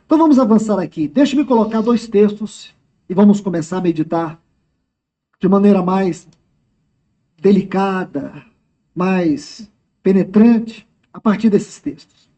Então vamos avançar aqui. Deixe-me colocar dois textos e vamos começar a meditar de maneira mais delicada, mais penetrante, a partir desses textos.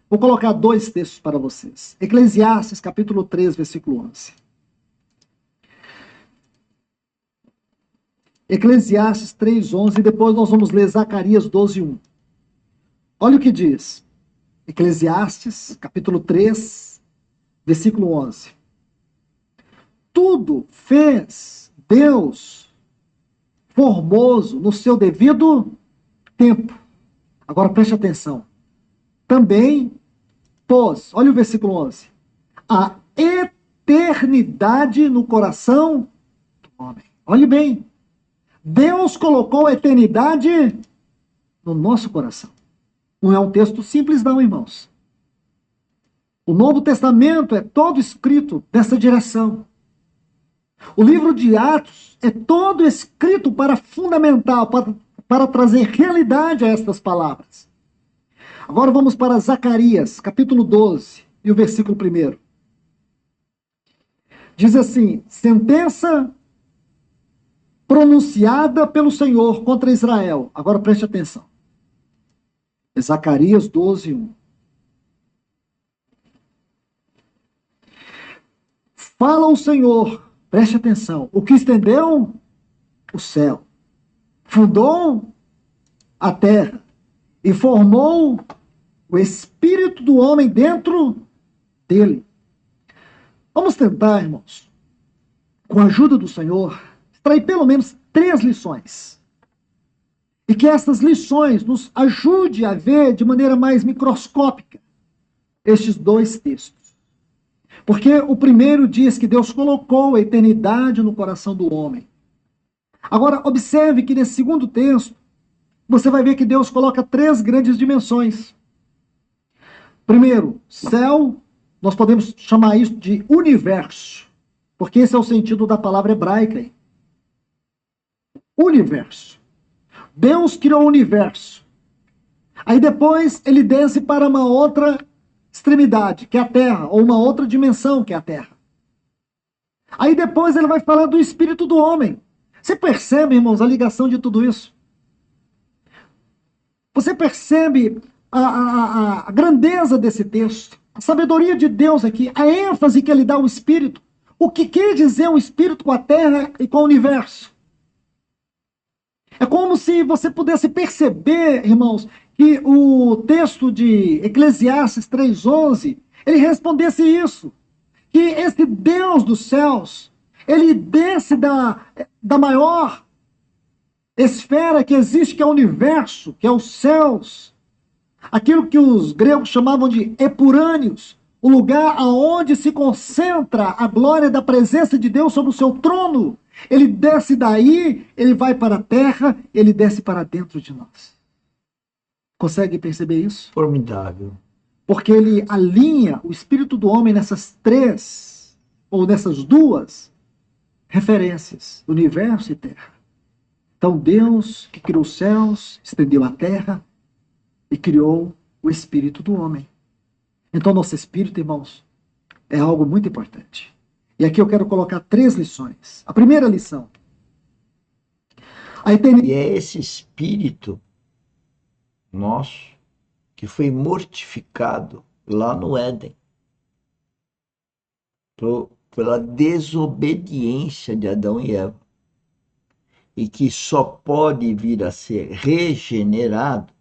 Vou colocar dois textos para vocês. Eclesiastes, capítulo 3, versículo 11. Eclesiastes 3, 11, e depois nós vamos ler Zacarias 12, 1. Olha o que diz. Eclesiastes, capítulo 3, versículo 11. Tudo fez Deus formoso no seu devido tempo. Agora preste atenção. Também pôs, olha o versículo 11, a eternidade no coração do homem. Olhe bem. Deus colocou a eternidade no nosso coração. Não é um texto simples não, irmãos. O Novo Testamento é todo escrito nessa direção. O livro de Atos é todo escrito para fundamentar, para trazer realidade a estas palavras. Agora vamos para Zacarias, capítulo 12, e o versículo 1. Diz assim: sentença pronunciada pelo Senhor contra Israel. Agora preste atenção. Zacarias 12, 1. Fala o Senhor, preste atenção, o que estendeu o céu, fundou a terra e formou o espírito do homem dentro dele. Vamos tentar, irmãos, com a ajuda do Senhor, extrair pelo menos 3 lições. E que essas lições nos ajudem a ver de maneira mais microscópica estes dois textos. Porque o primeiro diz que Deus colocou a eternidade no coração do homem. Agora, observe que nesse segundo texto, você vai ver que Deus coloca 3 grandes dimensões. Primeiro, céu, nós podemos chamar isso de universo, porque esse é o sentido da palavra hebraica. Universo. Deus criou o universo. Aí depois ele desce para uma outra extremidade, que é a Terra, ou uma outra dimensão, que é a Terra. Aí depois ele vai falar do espírito do homem. Você percebe, irmãos, a ligação de tudo isso? Você percebe a grandeza desse texto, a sabedoria de Deus aqui, a ênfase que ele dá ao espírito. O que quer dizer o espírito com a Terra e com o universo? É como se você pudesse perceber, irmãos, que o texto de Eclesiastes 3:11, ele respondesse isso, que esse Deus dos céus, ele desce da maior esfera que existe, que é o universo, que é os céus, aquilo que os gregos chamavam de epurâneos, o lugar aonde se concentra a glória da presença de Deus sobre o seu trono. Ele desce daí, ele vai para a terra, ele desce para dentro de nós. Consegue perceber isso? Formidável. Porque ele alinha o espírito do homem nessas 3, ou nessas 2 referências, universo e terra. Então Deus, que criou os céus, estendeu a terra e criou o espírito do homem. Então nosso espírito, irmãos, é algo muito importante. E aqui eu quero colocar 3 lições. A primeira lição. E é esse espírito nosso que foi mortificado lá no Éden pela desobediência de Adão e Eva, e que só pode vir a ser regenerado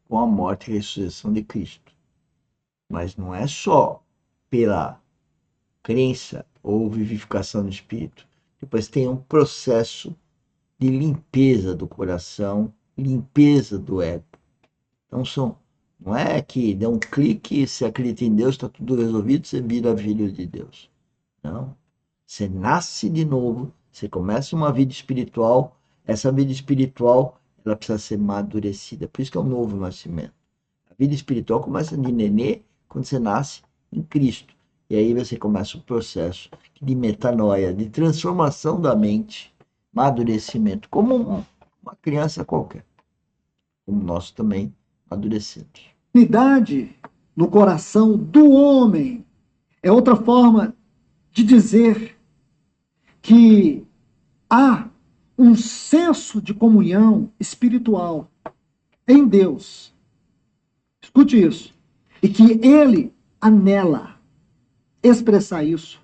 com a morte e ressurreição de Cristo. Mas não é só pela crença ou vivificação do espírito. Depois tem um processo de limpeza do coração, limpeza do ego. Então não é que dá um clique, você acredita em Deus, está tudo resolvido, você vira filho de Deus. Não. Você nasce de novo, você começa uma vida espiritual, essa vida espiritual ela precisa ser amadurecida. Por isso que é um novo nascimento. A vida espiritual começa de nenê quando você nasce em Cristo. E aí você começa o processo de metanoia, de transformação da mente, amadurecimento, como uma criança qualquer. Como nós também amadurecemos. Unidade no coração do homem. É outra forma de dizer que há um senso de comunhão espiritual em Deus. Escute isso. E que Ele anela expressar isso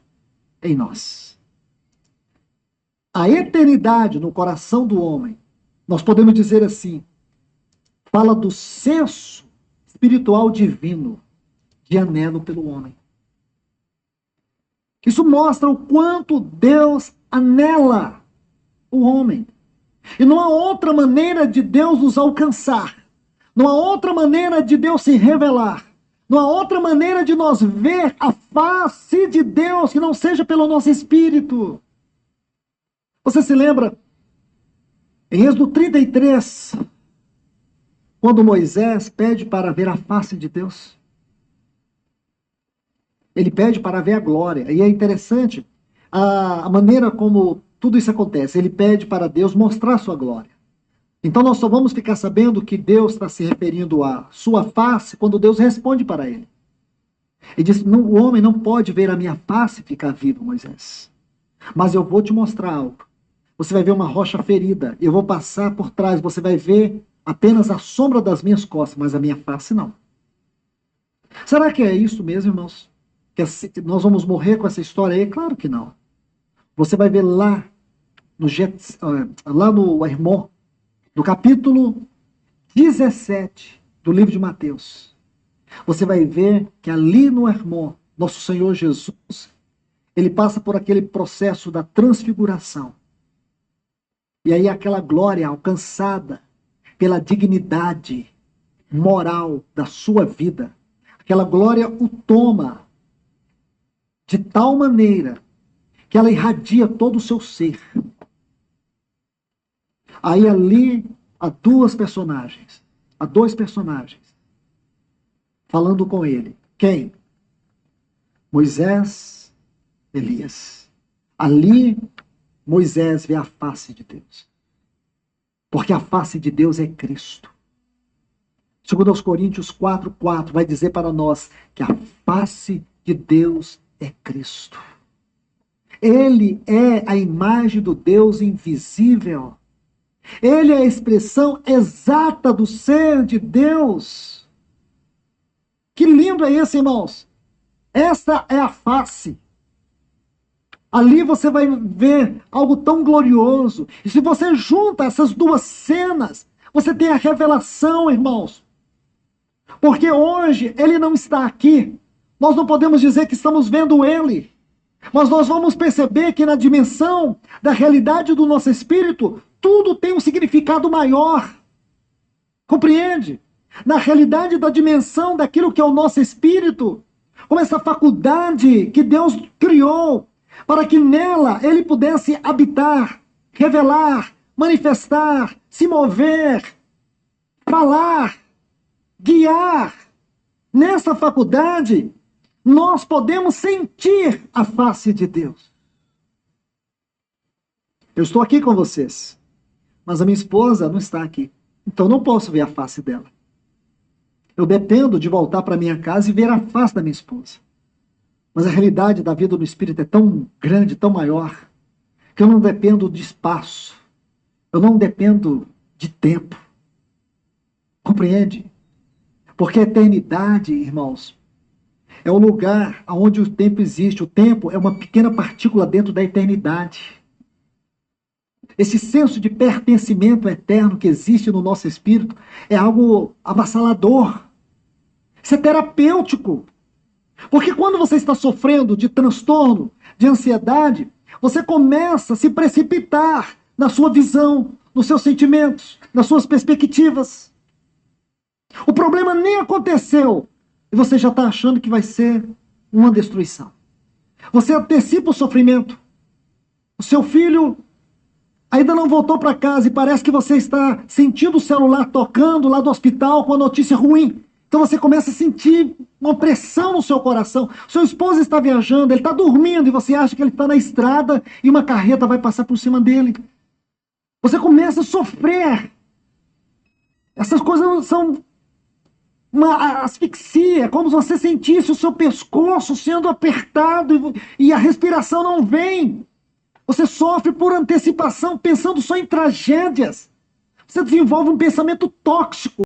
em nós. A eternidade no coração do homem, nós podemos dizer assim, fala do senso espiritual divino de anelo pelo homem. Isso mostra o quanto Deus anela o homem. E não há outra maneira de Deus nos alcançar. Não há outra maneira de Deus se revelar. Não há outra maneira de nós ver a face de Deus que não seja pelo nosso espírito. Você se lembra? Em Êxodo 33, quando Moisés pede para ver a face de Deus. Ele pede para ver a glória. E é interessante a maneira como tudo isso acontece. Ele pede para Deus mostrar a sua glória. Então nós só vamos ficar sabendo que Deus está se referindo à sua face quando Deus responde para ele. Ele diz, o homem não pode ver a minha face e ficar vivo, Moisés. Mas eu vou te mostrar algo. Você vai ver uma rocha ferida. Eu vou passar por trás. Você vai ver apenas a sombra das minhas costas, mas a minha face não. Será que é isso mesmo, irmãos? Que nós vamos morrer com essa história aí? Claro que não. Você vai ver lá no Hermon, no capítulo 17 do livro de Mateus. Você vai ver que ali no Hermon, nosso Senhor Jesus, ele passa por aquele processo da transfiguração. E aí aquela glória alcançada pela dignidade moral da sua vida, aquela glória o toma de tal maneira que ela irradia todo o seu ser. Aí ali há dois personagens falando com ele. Quem? Moisés, Elias. Ali Moisés vê a face de Deus. Porque a face de Deus é Cristo. Segundo aos Coríntios 4:4 vai dizer para nós que a face de Deus é Cristo. Ele é a imagem do Deus invisível. Ele é a expressão exata do ser de Deus. Que lindo é esse, irmãos? Essa é a face. Ali você vai ver algo tão glorioso. E se você junta essas duas cenas, você tem a revelação, irmãos. Porque hoje ele não está aqui. Nós não podemos dizer que estamos vendo ele. Mas nós vamos perceber que na dimensão da realidade do nosso espírito, tudo tem um significado maior. Compreende? Na realidade da dimensão daquilo que é o nosso espírito, como essa faculdade que Deus criou, para que nela ele pudesse habitar, revelar, manifestar, se mover, falar, guiar. Nessa faculdade, nós podemos sentir a face de Deus. Eu estou aqui com vocês, mas a minha esposa não está aqui. Então não posso ver a face dela. Eu dependo de voltar para minha casa e ver a face da minha esposa. Mas a realidade da vida do Espírito é tão grande, tão maior, que eu não dependo de espaço. Eu não dependo de tempo. Compreende? Porque a eternidade, irmãos, é o lugar onde o tempo existe. O tempo é uma pequena partícula dentro da eternidade. Esse senso de pertencimento eterno que existe no nosso espírito é algo avassalador. Isso é terapêutico. Porque quando você está sofrendo de transtorno, de ansiedade, você começa a se precipitar na sua visão, nos seus sentimentos, nas suas perspectivas. O problema nem aconteceu e você já está achando que vai ser uma destruição. Você antecipa o sofrimento. O seu filho ainda não voltou para casa e parece que você está sentindo o celular tocando lá do hospital com a notícia ruim. Então você começa a sentir uma pressão no seu coração. Seu esposo está viajando, ele está dormindo e você acha que ele está na estrada e uma carreta vai passar por cima dele. Você começa a sofrer. Essas coisas são uma asfixia, como se você sentisse o seu pescoço sendo apertado e a respiração não vem. Você sofre por antecipação, pensando só em tragédias. Você desenvolve um pensamento tóxico.